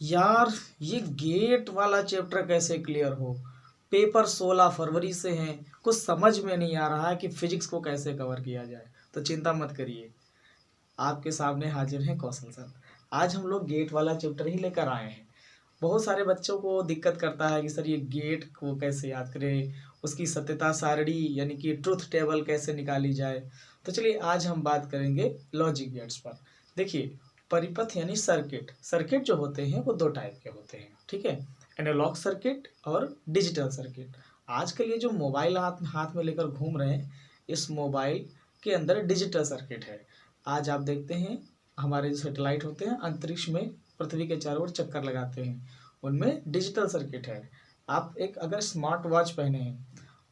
यार ये गेट वाला चैप्टर कैसे क्लियर हो। पेपर 16 फरवरी से है, कुछ समझ में नहीं आ रहा है कि फिजिक्स को कैसे कवर किया जाए। तो चिंता मत करिए, आपके सामने हाजिर हैं कौशल सर। आज हम लोग गेट वाला चैप्टर ही लेकर आए हैं। बहुत सारे बच्चों को दिक्कत करता है कि सर ये गेट को कैसे याद करें, उसकी सत्यता सारणी यानी कि ट्रुथ टेबल कैसे निकाली जाए। तो चलिए आज हम बात करेंगे लॉजिक गेट्स पर। देखिए, परिपथ यानी सर्किट सर्किट जो होते हैं वो दो टाइप के होते हैं, ठीक है। एनालॉग सर्किट और डिजिटल सर्किट। आजकल ये जो मोबाइल हाथ हाथ में लेकर घूम रहे हैं, इस मोबाइल के अंदर डिजिटल सर्किट है। आज आप देखते हैं हमारे जो सैटेलाइट होते हैं अंतरिक्ष में पृथ्वी के चारों ओर चक्कर लगाते हैं, उनमें डिजिटल सर्किट है। आप एक अगर स्मार्ट वॉच पहने हैं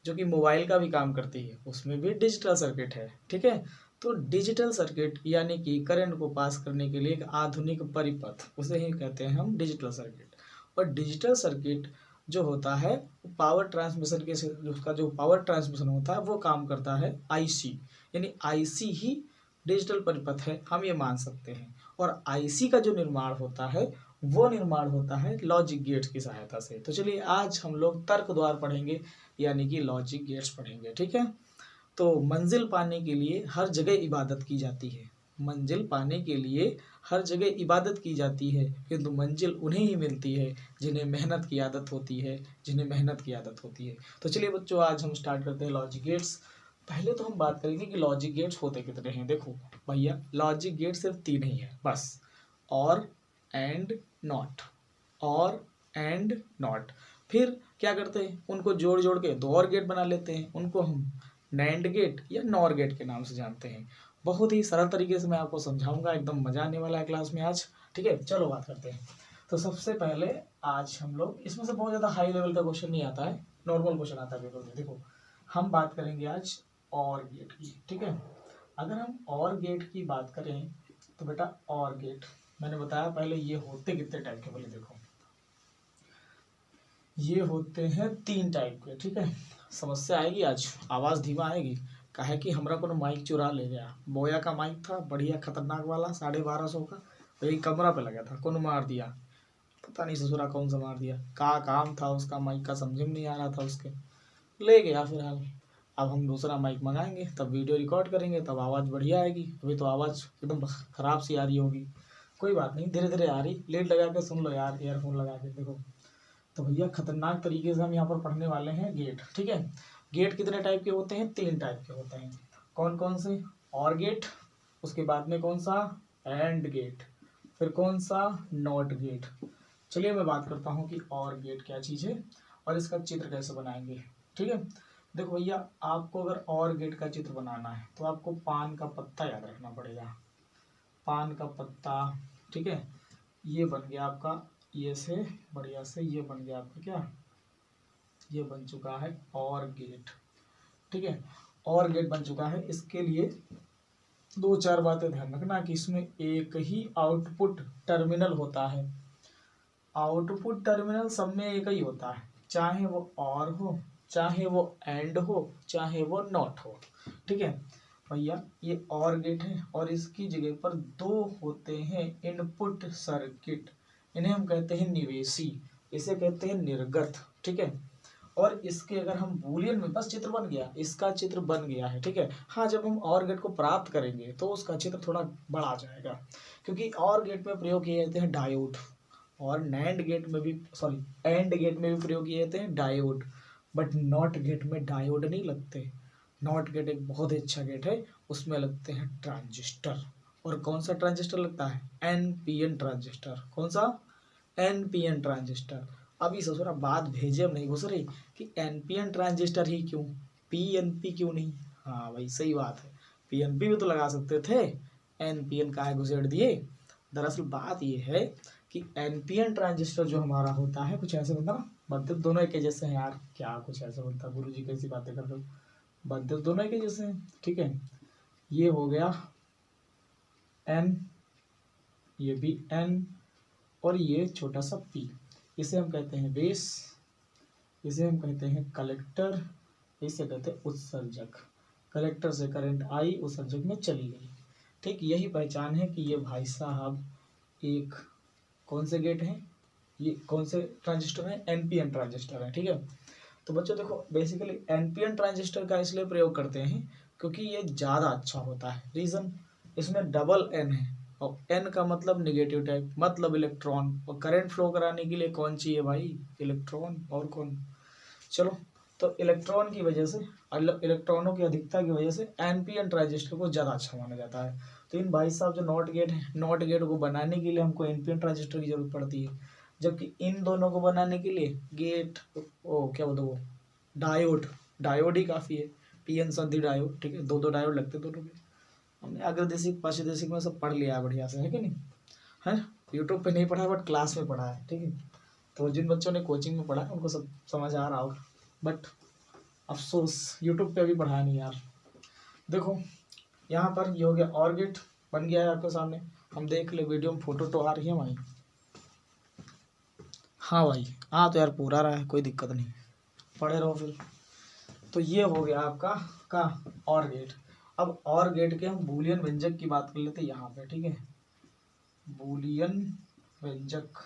जो कि मोबाइल का भी काम करती है, उसमें भी डिजिटल सर्किट है, ठीक है। तो डिजिटल सर्किट यानी कि करंट को पास करने के लिए एक आधुनिक परिपथ, उसे ही कहते हैं हम डिजिटल सर्किट। और डिजिटल सर्किट जो होता है पावर ट्रांसमिशन के उसका जो पावर ट्रांसमिशन होता है वो काम करता है आईसी, यानी आईसी ही डिजिटल परिपथ है, हम ये मान सकते हैं। और आईसी का जो निर्माण होता है वो निर्माण होता है लॉजिक गेट्स की सहायता से। तो चलिए आज हम लोग तर्क द्वार पढ़ेंगे यानी कि लॉजिक गेट्स पढ़ेंगे, ठीक है। तो मंजिल पाने के लिए हर जगह इबादत की जाती है, मंजिल पाने के लिए हर जगह इबादत की जाती है, किंतु मंजिल उन्हें ही मिलती है जिन्हें मेहनत की आदत होती है, जिन्हें मेहनत की आदत होती है। तो चलिए बच्चों आज हम स्टार्ट करते हैं लॉजिक गेट्स। पहले तो हम बात करेंगे कि लॉजिक गेट्स होते कितने हैं। देखो भैया, लॉजिक गेट सिर्फ 3 ही है बस, और एंड नॉट, और एंड नॉट। फिर क्या करते हैं, उनको जोड़ जोड़ के दो और गेट बना लेते हैं, उनको हम नैंड गेट या नॉर गेट के नाम से जानते हैं। बहुत ही सरल तरीके से मैं आपको समझाऊंगा, एकदम मजा आने वाला है क्लास में आज, ठीक है। चलो बात करते हैं। तो सबसे पहले आज हम लोग इसमें से बहुत ज़्यादा हाई लेवल का क्वेश्चन नहीं आता है, नॉर्मल क्वेश्चन आता है पेपर में। देखो हम बात करेंगे आज और गेट की, ठीक है। अगर हम और गेट की बात करें तो बेटा और गेट मैंने बताया पहले ये होते कितने टाइप के, बोले देखो ये होते हैं 3 टाइप के, ठीक है। समस्या आएगी आज, आवाज़ धीमा आएगी, काहे कि हमरा को माइक चुरा ले गया। बोया का माइक था बढ़िया खतरनाक वाला 1250 का, वही कमरा पे लगा था, कौन मार दिया पता नहीं, ससुरा कौन सा मार दिया, का काम था उसका माइक का समझ में नहीं आ रहा था, उसके ले गया फिलहाल। अब हम दूसरा माइक मंगाएंगे, तब वीडियो रिकॉर्ड करेंगे, तब आवाज़ बढ़िया आएगी। अभी तो आवाज़ एकदम ख़राब सी आ रही होगी, कोई बात नहीं, धीरे धीरे आ रही, लेट लगा के सुन लो यार, ईयरफोन लगा के। देखो तो भैया खतरनाक तरीके से हम यहाँ पर पढ़ने वाले हैं गेट, ठीक है। गेट कितने टाइप के होते हैं, 3 टाइप के होते हैं। कौन कौन से, और गेट, उसके बाद में कौन सा एंड गेट, फिर कौन सा नॉट गेट। चलिए मैं बात करता हूँ कि और गेट क्या चीज़ है और इसका चित्र कैसे बनाएंगे, ठीक है। देखो भैया, आपको अगर और गेट का चित्र बनाना है तो आपको पान का पत्ता याद रखना पड़ेगा, पान का पत्ता, ठीक है। ये बन गया आपका, ये से बढ़िया से ये बन गया आपका क्या, ये बन चुका है और गेट, ठीक है। और गेट बन चुका है। इसके लिए 2-4 बातें ध्यान रखना कि इसमें एक ही आउटपुट टर्मिनल होता है। आउटपुट टर्मिनल सब में एक ही होता है, चाहे वो और हो, चाहे वो एंड हो, चाहे वो नॉट हो, ठीक है भैया। ये और गेट है और इसकी जगह पर 2 होते हैं इनपुट सर्किट, इन्हें हम कहते हैं निवेशी, इसे कहते हैं निर्गत, ठीक है। और इसके अगर हम बूलियन में, बस चित्र बन गया, इसका चित्र बन गया है, ठीक है। हाँ, जब हम और गेट को प्राप्त करेंगे तो उसका चित्र थोड़ा बड़ा जाएगा, क्योंकि और गेट में प्रयोग किए जाते हैं डायोड, और नैंड गेट में भी, सॉरी एंड गेट में भी प्रयोग किए जाते हैं डायोड, बट नॉट गेट में डायोड नहीं लगते। नॉट गेट एक बहुत ही अच्छा गेट है, उसमें लगते हैं ट्रांजिस्टर। और कौन सा ट्रांजिस्टर लगता है, एनपीएन ट्रांजिस्टर। कौन सा, एनपीएन ट्रांजिस्टर। अभी ससुरा बात भेजे नहीं घुस रही कि एनपीएन ट्रांजिस्टर ही क्यों, पीएनपी क्यों नहीं। हाँ भाई सही बात है, पीएनपी भी तो लगा सकते थे, एनपीएन काहे घुसेड़ दिए। दरअसल बात ये है कि एनपीएन ट्रांजिस्टर जो हमारा होता है कुछ ऐसे बनता ना, बनते दोनों एक जैसे हैं यार, क्या कुछ ऐसे बनता, गुरुजी कैसी बातें कर रहे हो, बनते दोनों एक जैसे हैं, ठीक है। ये हो गया एन, ये भी एन, और ये छोटा सा पी, इसे हम कहते हैं बेस, इसे हम कहते हैं कलेक्टर, इसे कहते हैं उत्सर्जक। कलेक्टर से करंट आई, उत्सर्जक में चली गई, ठीक। यही पहचान है कि ये भाई साहब एक कौन से गेट हैं, ये कौन से ट्रांजिस्टर हैं, एनपीएन ट्रांजिस्टर है, ठीक है। तो बच्चों देखो बेसिकली एनपीएन ट्रांजिस्टर का इसलिए प्रयोग करते हैं क्योंकि ये ज़्यादा अच्छा होता है। रीज़न, इसमें डबल एन है और एन का मतलब निगेटिव टाइप, मतलब इलेक्ट्रॉन, और करंट फ्लो कराने के लिए कौन चाहिए भाई, इलेक्ट्रॉन, और कौन। चलो, तो इलेक्ट्रॉन की वजह से, इलेक्ट्रॉनों की अधिकता की वजह से एनपीएन ट्रांजिस्टर को ज़्यादा अच्छा माना जाता है। तो इन भाई साहब जो नॉट गेट है, नॉट गेट को बनाने के लिए हमको एनपीएन ट्रांजिस्टर की जरूरत पड़ती है, जबकि इन दोनों को बनाने के लिए गेट, ओ क्या बोलते वो, डायोड, डायोड ही काफ़ी है, पीएन संधि डायोड, ठीक है। दो दो डायोड लगते दोनों में। हमने अग्रदेशिक पश्चिदेशिक में सब पढ़ लिया है बढ़िया से, है कि नहीं, है। यूट्यूब पे नहीं पढ़ा है बट क्लास में पढ़ा है, ठीक है। तो जिन बच्चों ने कोचिंग में पढ़ा है उनको सब समझ आ रहा होगा, बट अफसोस यूट्यूब पे अभी पढ़ाया नहीं यार। देखो यहाँ पर ये हो गया, और गेट बन गया है आपके सामने, हम देख ले, वीडियो में फोटो तो आ रही है भाई, हाँ भाई हाँ, तो यार पूरा रहा है, कोई दिक्कत नहीं, पढ़े रहो फिर। तो ये हो गया आपका का और गेट। अब और गेट के हम बूलियन व्यंजक की बात कर लेते हैं यहाँ पे, ठीक है। बूलियन व्यंजक,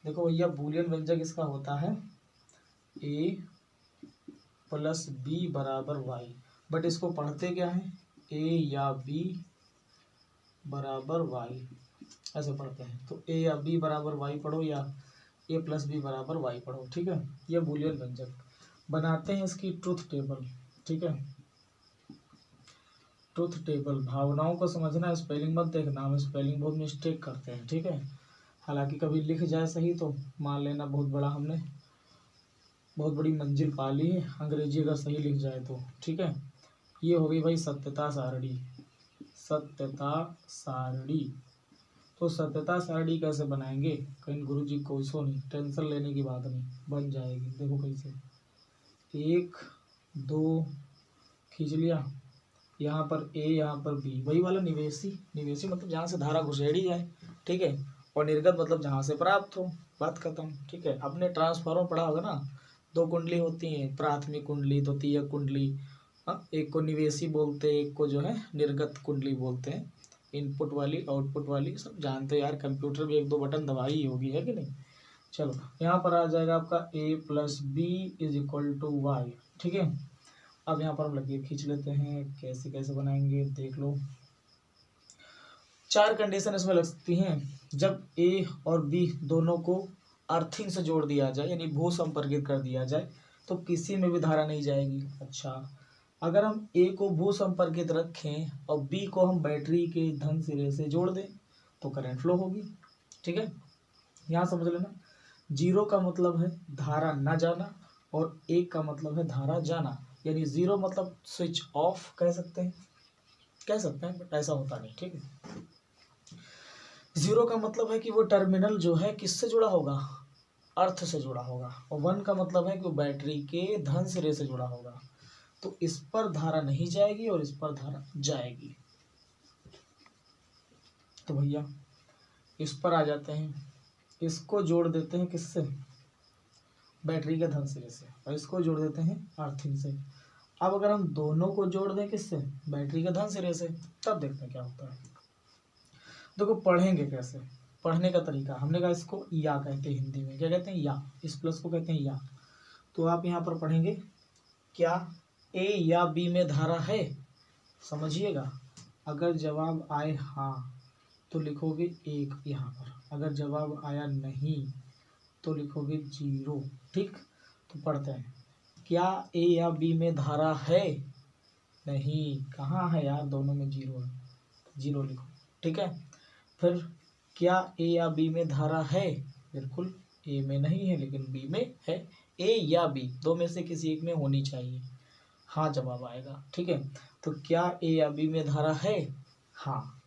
देखो भैया बूलियन व्यंजक इसका होता है ए प्लस बी बराबर वाई, बट इसको पढ़ते क्या है, ए या बी बराबर वाई, ऐसे पढ़ते हैं। तो ए या बी बराबर वाई पढ़ो या ए प्लस बी बराबर वाई पढ़ो, ठीक है। ये बूलियन व्यंजक बनाते हैं, इसकी ट्रुथ टेबल, ठीक है। ट्रुथ टेबल, भावनाओं को समझना, स्पेलिंग मत देखना, हम स्पेलिंग बहुत मिस्टेक करते हैं, ठीक है। हालांकि कभी लिख जाए सही तो मान लेना बहुत बड़ा, हमने बहुत बड़ी मंजिल पा ली है, अंग्रेजी अगर सही लिख जाए तो, ठीक है। ये हो गई भाई सत्यता सारणी, सत्यता सारणी। तो सत्यता सारणी कैसे बनाएंगे, कहीं गुरुजी को इसको नहीं, टेंशन लेने की बात नहीं, बन जाएगी। देखो कैसे, 1 2 खींच लिया, यहाँ पर ए, यहाँ पर बी, वही वाला निवेशी, निवेशी मतलब जहाँ से धारा घुसेड़ी जाए, ठीक है। और निर्गत मतलब जहाँ से प्राप्त हो, बात खत्म, ठीक है। आपने ट्रांसफार्मर पढ़ा होगा ना, 2 कुंडली होती हैं, प्राथमिक कुंडली, द्वितीयक कुंडली, हाँ, एक को निवेशी बोलते हैं, एक को जो है निर्गत कुंडली बोलते हैं, इनपुट वाली आउटपुट वाली, सब जानते हो यार, कंप्यूटर भी 1 2 बटन दबाई ही होगी, है कि नहीं। चलो यहाँ पर आ जाएगा आपका a plus B is equal to Y, ठीक है। अब यहाँ पर हम लकीर खींच लेते हैं, कैसे कैसे बनाएंगे देख लो। 4 कंडीशन इसमें लग सकती हैं, जब ए और बी दोनों को अर्थिंग से जोड़ दिया जाए, यानी भू संपर्कित कर दिया जाए, तो किसी में भी धारा नहीं जाएगी। अच्छा, अगर हम ए को भू संपर्कित रखें और बी को हम बैटरी के धन सिरे से जोड़ दें तो करंट फ्लो होगी, ठीक है। यहाँ समझ लेना, 0 का मतलब है धारा न जाना और 1 का मतलब है धारा जाना, यानी 0 मतलब स्विच ऑफ कह सकते हैं, बट ऐसा होता नहीं, ठीक है। 0 का मतलब है कि वो टर्मिनल जो है किससे जुड़ा होगा, अर्थ से जुड़ा होगा, और 1 का मतलब है कि वो बैटरी के धन सिरे से जुड़ा होगा, तो इस पर धारा नहीं जाएगी और इस पर धारा जाएगी। तो भैया इस पर आ जाते हैं, इसको जोड़ देते हैं किससे, बैटरी के धन सिरे से, और इसको जोड़ देते हैं अर्थिंग से। अब अगर हम दोनों को जोड़ दें किससे, बैटरी के धन सिरे से, तब देखते हैं क्या होता है। देखो पढ़ेंगे कैसे, पढ़ने का तरीका, हमने कहा इसको या कहते हैं, हिंदी में क्या कहते हैं, या, इस प्लस को कहते हैं या। तो आप यहाँ पर पढ़ेंगे, क्या ए या बी में धारा है, समझिएगा। अगर जवाब आए हाँ तो लिखोगे 1 यहाँ पर, अगर जवाब आया नहीं तो लिखोगे 0, ठीक। तो पढ़ते हैं, क्या ए या बी में धारा है, नहीं, कहाँ है यार, दोनों में 0 है, 0 लिखो, ठीक है। फिर क्या ए या बी में धारा है, बिल्कुल ए में नहीं है लेकिन बी में है, ए या बी दो में से किसी एक में होनी चाहिए, हाँ जवाब आएगा, ठीक है। तो क्या ए या बी में धारा है, हाँ,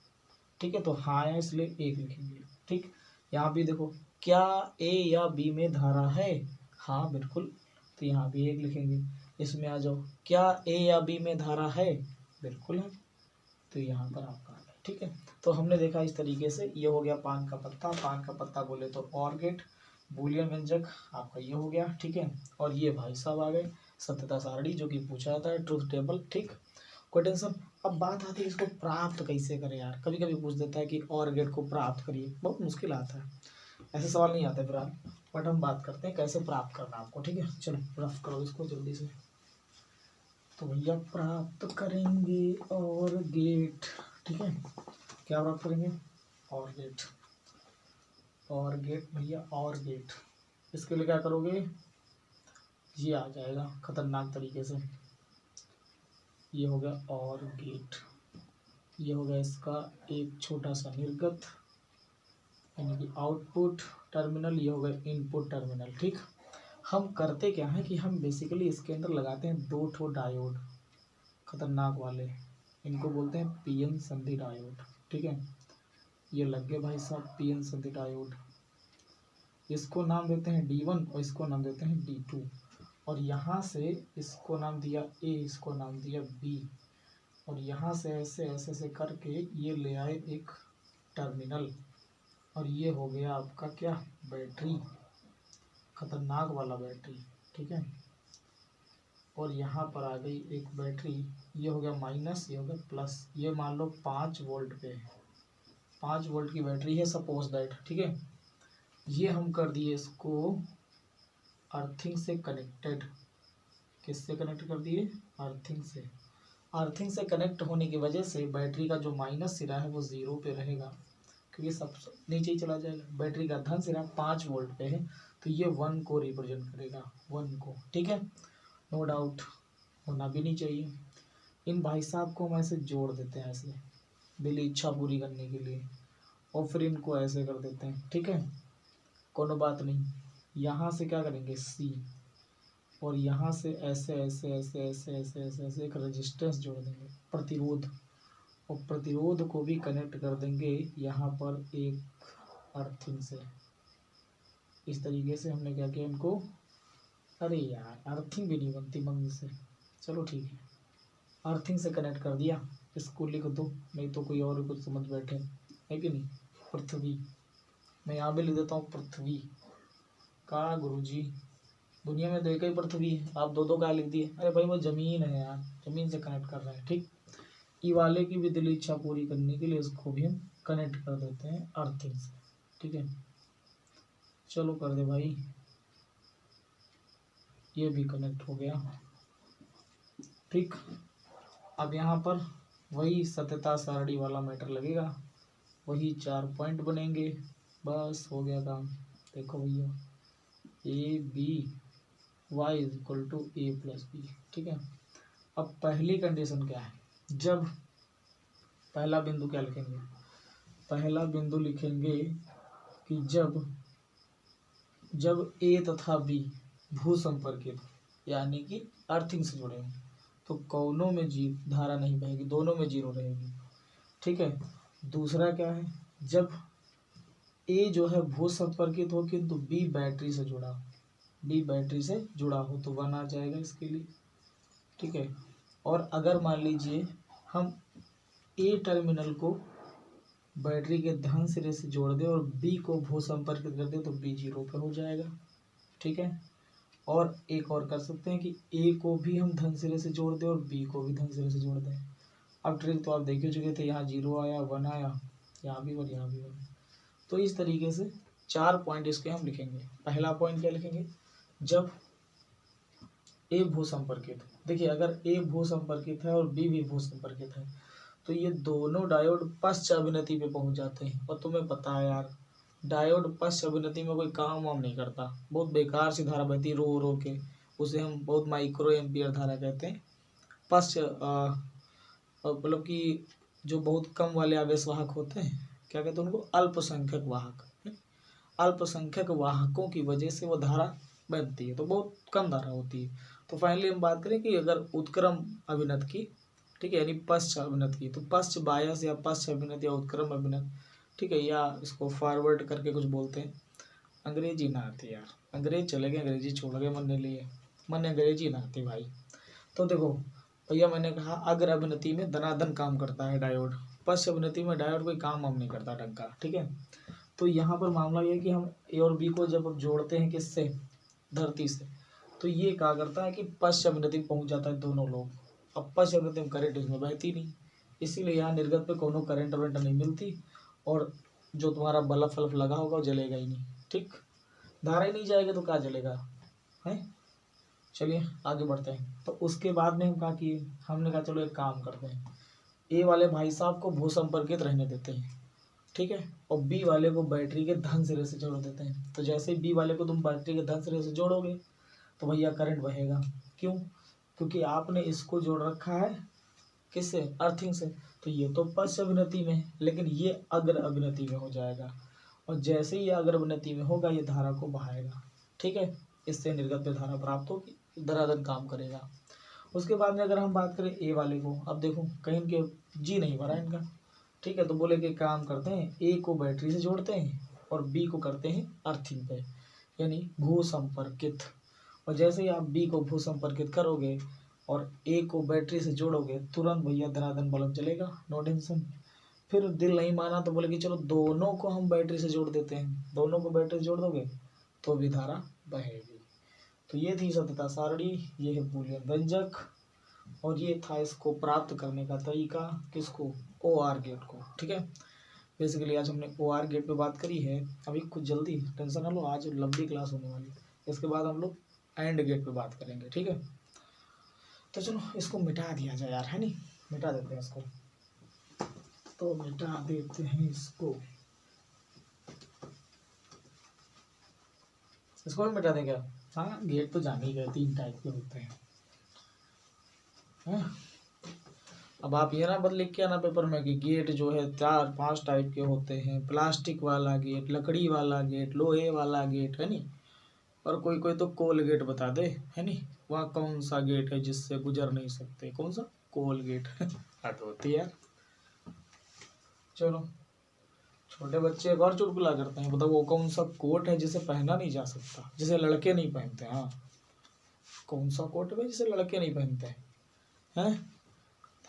ठीक है। तो हाँ है इसलिए 1 लिखेंगे, ठीक। यहाँ भी देखो, क्या ए या बी में धारा है, हाँ बिल्कुल, तो यहाँ भी 1 लिखेंगे। इसमें आ जाओ, क्या ए या बी में धारा है, बिल्कुल है, तो यहाँ पर आपका आ गया, ठीक है। तो हमने देखा इस तरीके से, ये हो गया पान का पत्ता, पान का पत्ता बोले तो और गेट, बूलियन व्यंजक आपका ये हो गया, ठीक है। और ये भाई साहब आ गए सत्यता सारणी, जो कि पूछा जाता है, ट्रुथ टेबल, ठीक, कोई टेंशन। अब बात आती है इसको प्राप्त कैसे करें यार, कभी कभी पूछ देता है कि और गेट को प्राप्त करिए, बहुत मुश्किल आता है। ऐसे सवाल नहीं आते फिलहाल, बट हम बात करते हैं कैसे प्राप्त करना आपको, ठीक है। चलो रफ करो इसको जल्दी से। तो भैया प्राप्त करेंगे और गेट, ठीक है। क्या प्राप्त करेंगे? और गेट, और गेट भैया, और गेट। इसके लिए क्या करोगे? ये आ जाएगा खतरनाक तरीके से। ये हो गया और गेट, ये हो गया इसका एक छोटा सा निर्गत यानी कि आउटपुट टर्मिनल, ये हो गया इनपुट टर्मिनल, ठीक। हम करते क्या है कि हम बेसिकली इसके अंदर लगाते हैं 2 ठो डायोड, खतरनाक वाले, इनको बोलते हैं पीएन संधि डायोड, ठीक है। ये लग गए भाई साहब पीएन संधि डायोड। इसको नाम देते हैं D1 और इसको नाम देते हैं D2। और यहाँ से इसको नाम दिया A, इसको नाम दिया B, और यहाँ से ऐसे ऐसे ऐसे करके ये ले आए एक टर्मिनल, और ये हो गया आपका क्या? बैटरी, खतरनाक वाला बैटरी, ठीक है। और यहाँ पर आ गई एक बैटरी, ये हो गया माइनस, ये हो गया प्लस। ये मान लो 5 वोल्ट पे है, 5 वोल्ट की बैटरी है सपोज दैट, ठीक है। ये हम कर दिए इसको अर्थिंग से कनेक्टेड। किससे कनेक्ट कर दिए? अर्थिंग से। अर्थिंग से कनेक्ट होने की वजह से बैटरी का जो माइनस सिरा है वो 0 पे रहेगा, क्योंकि सब नीचे ही चला जाएगा। बैटरी का धन सिरा 5 वोल्ट पे है, तो ये 1 को रिप्रेजेंट करेगा, 1 को, ठीक है। नो डाउट, होना भी नहीं चाहिए। इन भाई साहब को हम ऐसे जोड़ देते हैं, ऐसे दिली इच्छा पूरी करने के लिए, और फिर इनको ऐसे कर देते हैं, ठीक है। कोनो बात नहीं। यहाँ से क्या करेंगे? C, और यहाँ से ऐसे ऐसे ऐसे ऐसे ऐसे ऐसे ऐसे एक रेजिस्टेंस जोड़ देंगे, प्रतिरोध, और प्रतिरोध को भी कनेक्ट कर देंगे यहाँ पर एक अर्थिंग से। इस तरीके से हमने क्या किया इनको, अरे यार अर्थिंग भी नहीं बनती मंग से, चलो ठीक है, अर्थिंग से कनेक्ट कर दिया। इसको लिख दो, नहीं तो कोई और कुछ समझ बैठे, है कि नहीं। पृथ्वी, मैं यहाँ भी लिख देता हूँ पृथ्वी का। गुरुजी दुनिया में तो एक ही पृथ्वी है, आप 2 का लिख दिए। अरे भाई वो ज़मीन है यार, ज़मीन से कनेक्ट कर रहे हैं, ठीक। ई वाले की भी दिली इच्छा पूरी करने के लिए इसको भी हम कनेक्ट कर देते हैं अर्थिंग से, ठीक है। चलो कर दे भाई, ये भी कनेक्ट हो गया, ठीक। अब यहाँ पर वही सत्यता सारणी वाला मैटर लगेगा, वही 4 पॉइंट बनेंगे, बस हो गया काम। देखो भैया ABY is equal to A+B, ठीक है। अब पहली कंडीशन क्या है? जब पहला बिंदु क्या लिखेंगे? पहला बिंदु लिखेंगे कि जब A तथा B भू संपर्कित यानी कि अर्थिंग से जुड़े हैं, तो कौनों में धारा नहीं बहेगी, दोनों में 0 रहेगी, ठीक है। दूसरा क्या है? जब A जो है भू संपर्कित हो किंतु B बैटरी से जुड़ा, B बैटरी से जुड़ा हो, तो 1 आ जाएगा इसके लिए, ठीक है। और अगर मान लीजिए हम A टर्मिनल को बैटरी के धन सिरे से जोड़ दे और B को भू संपर्कित कर दे, तो B 0 पे हो जाएगा, ठीक है। और एक और कर सकते हैं कि A को भी हम धन सिरे से जोड़ दें और B को भी धन सिरे से जोड़ दें। अब ट्रिक तो आप देख ही चुके थे, यहाँ 0 आया, 1 आया, यहाँ भी 1, यहाँ भी 1। तो इस तरीके से 4 पॉइंट इसके हम लिखेंगे। पहला पॉइंट क्या लिखेंगे? जब A भू संपर्कित, देखिए अगर A भू संपर्कित है और B भी भू संपर्कित है, तो ये दोनों डायोड पश्च अभिनति पे पहुंच जाते हैं। और तुम्हें पता है यार, डायोड पश्च अभिनति में कोई काम वाम नहीं करता, बहुत बेकार सी धारा बहती रो रो के, उसे हम बहुत माइक्रो एम्पियर धारा कहते हैं। पश्च मतलब कि जो बहुत कम वाले आवेश वाहक होते हैं, क्या कहते हैं उनको? अल्पसंख्यक वाहक। अल्पसंख्यक वाहकों की वजह से वो धारा बनती है, तो बहुत कम धारा होती है। तो फाइनली हम बात करें कि अगर उत्क्रम अभिनत की, ठीक है, यानी पश्च अभिनत की, तो पश्च बायस या पश्च अभिनत या उत्क्रम अभिनत, ठीक है, या इसको फॉरवर्ड करके कुछ बोलते हैं। अंग्रेजी ना आती यार, अंग्रेज चले गए, अंग्रेजी छोड़ गए मन लिए, मन अंग्रेजी ना आती भाई। तो देखो भैया, मैंने कहा अग्र अभिनति में धनाधन काम करता है डायोड, पश्च अभिनति में डायोड कोई काम वाम नहीं करता ढंग का, ठीक है। तो यहाँ पर मामला ये है कि हम A और B को जब अब जोड़ते हैं किससे? धरती से, तो ये क्या करता है कि पश्च अभिनति पहुँच जाता है दोनों लोग। अब पश्च अभिनति में करंट इसमें बहती नहीं, इसीलिए यहाँ निर्गत पे कोनो करंट वरेंट नहीं मिलती, और जो तुम्हारा बल्ब फल्ब लगा होगा वो जलेगा ही नहीं, ठीक, धारा ही नहीं जाएगी तो क्या चलेगा है। चलिए आगे बढ़ते हैं। तो उसके बाद में हम क्या किए, हमने कहा चलो एक काम करते हैं, ए वाले भाई साहब को भू संपर्कित रहने देते हैं, ठीक है, और बी वाले को बैटरी के धन सिरे से जोड़ देते हैं। तो जैसे बी वाले को तुम बैटरी के धन सिरे से जोड़ोगे तो भैया करंट बहेगा। क्यों? क्योंकि आपने इसको जोड़ रखा है किससे, अर्थिंग से। तो ये तो पश्च अभिनति में है, लेकिन ये अग्र अभिनति में हो जाएगा, और जैसे ही अग्र अभिनति में होगा ये धारा को बहाएगा, ठीक है, इससे निर्गत में धारा प्राप्त होगी, धनाधन काम करेगा। उसके बाद में अगर हम बात करें ए वाले को, अब देखो कहीं इनके जी नहीं भरा इनका, ठीक है, तो बोले कि काम करते हैं, ए को बैटरी से जोड़ते हैं और बी को करते हैं अर्थिंग पे, यानी भू संपर्कित। और जैसे ही आप बी को भू संपर्कित करोगे और ए को बैटरी से जोड़ोगे, तुरंत भैया धनाधन बल्ब चलेगा, नो टेंशन। फिर दिल नहीं माना तो बोले कि चलो दोनों को हम बैटरी से जोड़ देते हैं, दोनों को बैटरी से जोड़ दोगे तो भी धारा बहेगी। तो ये थी सत्यता सारणी, ये है बूलियन व्यंजक, और ये था इसको प्राप्त करने का तरीका, किसको, ओ आर गेट को, ठीक है। बेसिकली आज हमने ओ आर गेट पे बात करी है। अभी कुछ जल्दी, टेंशन ना लो, आज लंबी क्लास होने वाली है। इसके बाद हम लोग एंड गेट पे बात करेंगे, ठीक है। तो चलो इसको मिटा दिया जाए यार, है नहीं, मिटा देते हैं इसको, तो मिटा देते हैं इसको भी मिटा दें क्या। हाँ, गेट तो जान ही गए, 3 टाइप के होते हैं। अब आप ये ना बस लिख के आना पेपर में कि गेट जो है 4-5 टाइप के होते हैं, प्लास्टिक वाला गेट, लकड़ी वाला गेट, लोहे वाला गेट, है नी, और कोई कोई तो कोल गेट बता दे, है नी, वहाँ कौन सा गेट है जिससे गुजर नहीं सकते, कौन सा, कोल गेट। हद होती है यार। चलो, छोटे बच्चे एक और चुटकुला करते हैं, बताओ वो कौन सा कोट है जिसे पहना नहीं जा सकता, जिसे लड़के नहीं पहनते। हाँ, कौन सा कोट है जिसे लड़के नहीं पहनते हैं,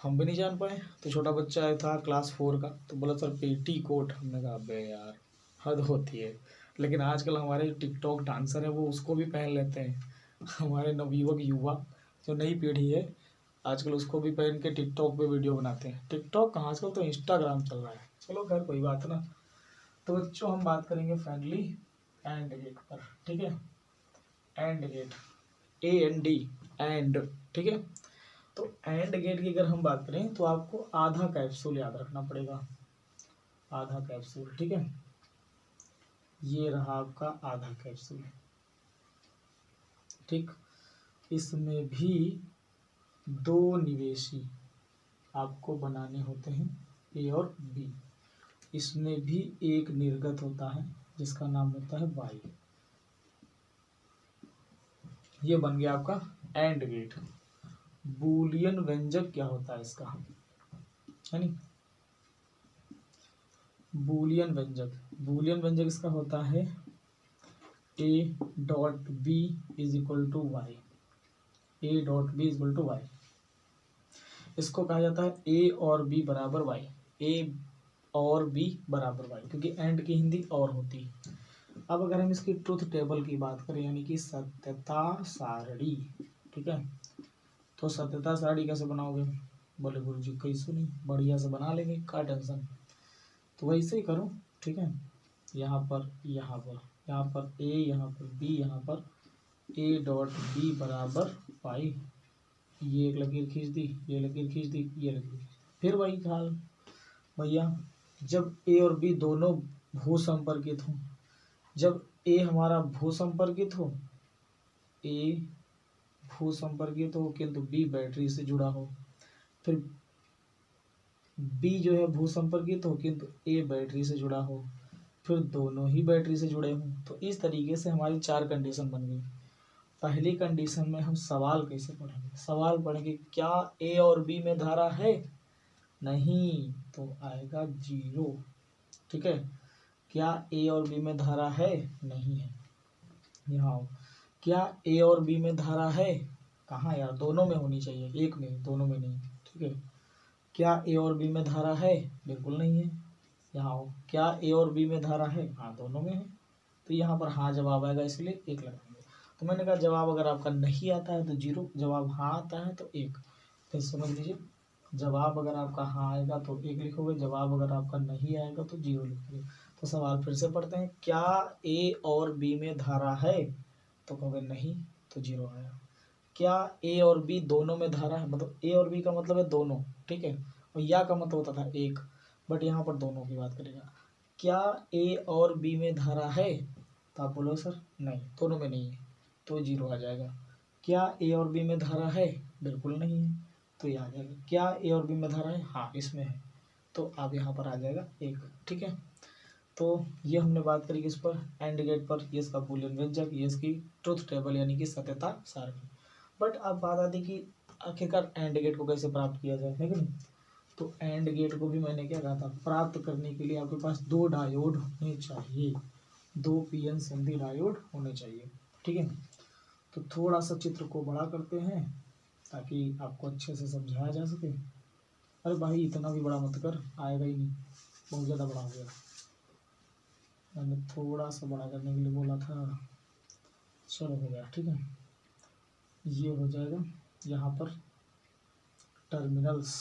हम भी नहीं जान पाए। तो छोटा बच्चा आया था क्लास 4 का, तो बोला सर पेटी कोट। हमने कहा अबे यार हद होती है। लेकिन आजकल हमारे जो टिकटॉक डांसर है वो उसको भी पहन लेते हैं, हमारे नवयुवक युवा जो नई पीढ़ी है आजकल उसको भी पहन के टिकटॉक पे वीडियो बनाते हैं। टिकटॉक कहाँ, आजकल तो इंस्टाग्राम चल रहा है। चलो खैर कोई बात ना। तो बच्चों हम बात करेंगे फाइनली एंड गेट पर, ठीक है, एंड गेट, AND, एंड, ठीक है। तो एंड गेट की अगर हम बात करें तो आपको आधा कैप्सूल याद रखना पड़ेगा, आधा कैप्सूल, ठीक है, ये रहा आपका आधा कैप्सूल, ठीक। इसमें भी 2 निवेशी आपको बनाने होते हैं, ए और बी। इसमें भी एक निर्गत होता है जिसका नाम होता है वाई। ये बन गया आपका एंड गेट। बूलियन व्यंजक क्या होता है इसका, है नी, बूलियन व्यंजक, बूलियन व्यंजक इसका होता है A.B is equal to Y, A.B is equal to Y. इसको कहा जाता है ए और बी बराबर वाई, ए और बी बराबर वाई, क्योंकि एंड की हिंदी और होती है। अब अगर हम इसकी ट्रुथ टेबल की बात करें, यानी कि सत्यता सारणी, ठीक है, तो सत्यता सारणी कैसे बनाओगे, बोले गुरु जी कैसे नहीं, बढ़िया से बना लेंगे, क्या टेंशन। तो वैसे ही करो, ठीक है, यहाँ पर ए, यहाँ पर बी, यहाँ पर A.B बराबर वाई। ये एक लकीर खींच दी, ये लकीर खींच दी, ये लकीर खींच दी। फिर वही ख्याल भैया, जब ए और बी दोनों भू संपर्कित हों, जब ए हमारा भू संपर्कित हो, ए भू संपर्कित हो किंतु बी बैटरी से जुड़ा हो, फिर बी जो है भू संपर्कित हो किंतु ए बैटरी से जुड़ा हो, फिर दोनों ही बैटरी से जुड़े हों, तो इस तरीके से हमारी 4 कंडीशन बन गई। पहली कंडीशन में हम सवाल कैसे पढ़ेंगे, सवाल पढ़ेंगे क्या ए और बी में धारा है, नहीं, तो आएगा 0, ठीक है। क्या ए और बी में धारा है, नहीं है, यहाँ क्या ए और बी में धारा है, कहाँ यार, दोनों में होनी चाहिए, एक में, दोनों में नहीं, ठीक है। क्या ए और बी में धारा है, बिल्कुल नहीं है, यहाँ हो। क्या ए और बी में धारा है, हाँ दोनों में है, तो यहाँ पर हाँ जवाब आएगा, इसलिए 1 लगाएंगे। तो मैंने कहा जवाब अगर आपका नहीं आता है तो 0, जवाब हाँ आता है तो 1। फिर समझ लीजिए, जवाब अगर आपका हाँ आएगा तो 1 लिखोगे, जवाब अगर आपका नहीं आएगा तो 0 लिखोगे। तो सवाल फिर से पढ़ते हैं, क्या ए और बी में धारा है, तो कहोगे नहीं, तो 0 आया। क्या ए और बी दोनों में धारा है, मतलब ए और बी का मतलब है दोनों, ठीक है, और या का मतलब होता था एक, बट यहाँ पर दोनों की बात करेगा। क्या ए और बी में धारा है, तो आप बोलो सर नहीं, दोनों में नहीं है, तो 0 आ जाएगा। क्या ए और बी में धारा है, बिल्कुल नहीं है, तो ये आ जाएगा। क्या ए और बी में धारा है, हाँ इसमें है, तो अब यहाँ पर आ जाएगा 1, ठीक है। तो ये हमने बात करी किस पर, एंड गेट पर, ये इसका बूलियन व्यंजक, ये इसकी ट्रुथ टेबल यानी कि सत्यता सारणी। बट अब बात आती कि आखिरकार एंड गेट को कैसे प्राप्त किया जाए, है कि नहीं। तो एंड गेट को भी मैंने क्या कहा था, प्राप्त करने के लिए आपके पास 2 डायोड होने चाहिए, 2 पीएन संधि डायोड होने चाहिए, ठीक है। तो थोड़ा सा चित्र को बड़ा करते हैं ताकि आपको अच्छे से समझाया जा सके। अरे भाई इतना भी बड़ा मत कर, आएगा ही नहीं, बहुत ज़्यादा बड़ा हो गया। मैंने थोड़ा सा बड़ा करने के लिए बोला था, चलो हो गया, ठीक है। ये हो जाएगा यहाँ पर टर्मिनल्स,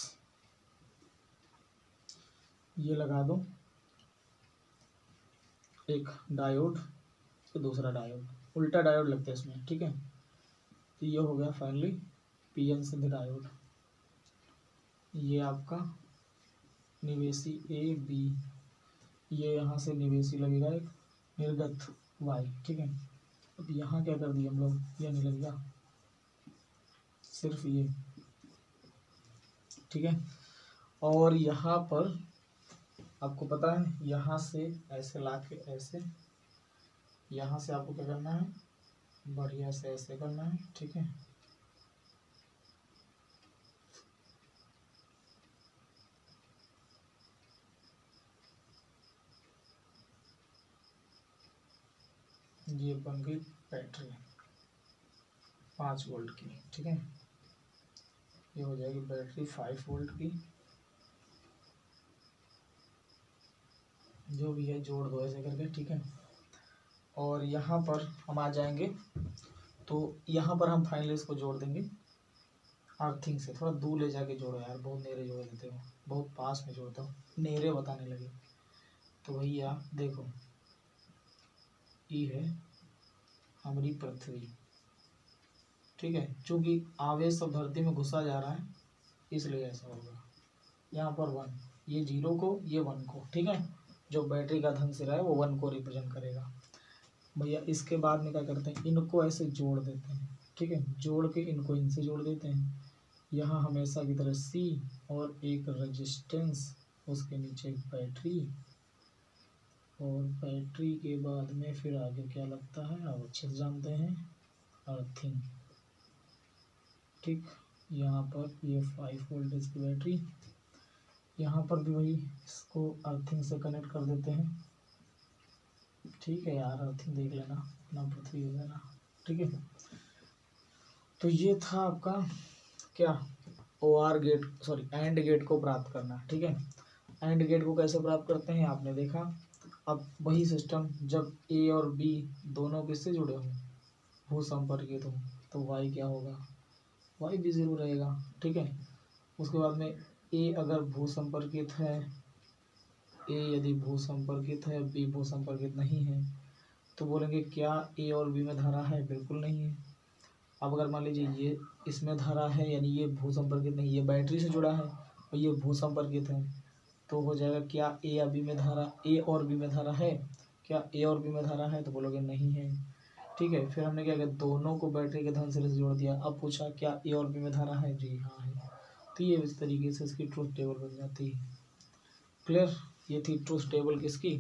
ये लगा दो, एक डायोड तो दूसरा डायोड, उल्टा डायोड लगता है इसमें, ठीक है। तो ये हो गया फाइनली पीएन संधि डायोड। ये आपका निवेशी ए बी, ये यहाँ से निवेशी लगेगा एक, निर्गत वाई, ठीक है। अब यहाँ क्या कर दिए हम लोग, ये नहीं लगेगा, सिर्फ ये, ठीक है। और यहाँ पर आपको पता है, यहाँ से ऐसे ला के ऐसे, यहाँ से आपको क्या करना है, बढ़िया से ऐसे करना है, ठीक है। ये बन गई बैटरी 5 वोल्ट की, ठीक है। ये हो जाएगी बैटरी 5 वोल्ट की, जो भी है जोड़ दो ऐसे करके, ठीक है। और यहाँ पर हम आ जाएंगे, तो यहाँ पर हम फाइनली इसको जोड़ देंगे अर्थिंग से। थोड़ा दूर ले जाके जोड़ो यार, बहुत नेरे जोड़ देते हो, बहुत पास में जोड़ता हूँ, नेरे बताने लगे। तो भैया देखो, ये है हमारी पृथ्वी, ठीक है। चूंकि आवेश सब धरती में घुसा जा रहा है इसलिए ऐसा होगा। यहाँ पर 1, ये 0 को, ये 1 को, ठीक है। जो बैटरी का धन सिरा है वो 1 को रिप्रेजेंट करेगा। भैया इसके बाद में क्या करते हैं, इनको ऐसे जोड़ देते हैं, ठीक है। जोड़ के इनको इनसे जोड़ देते हैं, यहाँ हमेशा की तरह C और एक रेजिस्टेंस, उसके नीचे एक बैटरी, और बैटरी के बाद में फिर आगे क्या लगता है आप अच्छे से जानते हैं, अर्थिंग, ठीक। यहाँ पर ये 5 वोल्टेज की बैटरी, यहाँ पर भी वही, इसको अर्थिंग से कनेक्ट कर देते हैं, ठीक है यार, अर्थिंग देख लेना, अपना पृथ्वी हो जाना, ठीक है। तो ये था आपका क्या, OR gate, sorry and gate को प्राप्त करना, ठीक है। एंड गेट को कैसे प्राप्त करते हैं आपने देखा। अब वही सिस्टम, जब ए और बी दोनों किससे जुड़े हों, भू संपर्कित हो, तो वाई क्या होगा, वाई भी 0 रहेगा, ठीक है। उसके बाद में ए अगर भू संपर्कित है, ए यदि भू संपर्कित है, बी भू संपर्कित नहीं है, तो बोलेंगे क्या ए और बी में धारा है, बिल्कुल नहीं है। अब अगर मान लीजिए ये इसमें धारा है, यानी ये भू संपर्कित नहीं, ये बैटरी से जुड़ा है और ये भू संपर्कित है, तो हो जाएगा क्या ए या बी में धारा, ए और बी में धारा है, क्या ए और बी में धारा है, तो बोलोगे नहीं है, ठीक है। फिर हमने क्या किया, दोनों को बैटरी के धन सिरे से जोड़ दिया। अब पूछा क्या ए और बी में धारा है, जी हाँ है, तो ये इस तरीके से इसकी ट्रूथ टेबल बन जाती है। क्लियर, ये थी ट्रूथ टेबल किसकी,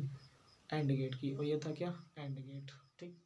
एंड गेट की, और ये था क्या, एंड गेट, ठीक।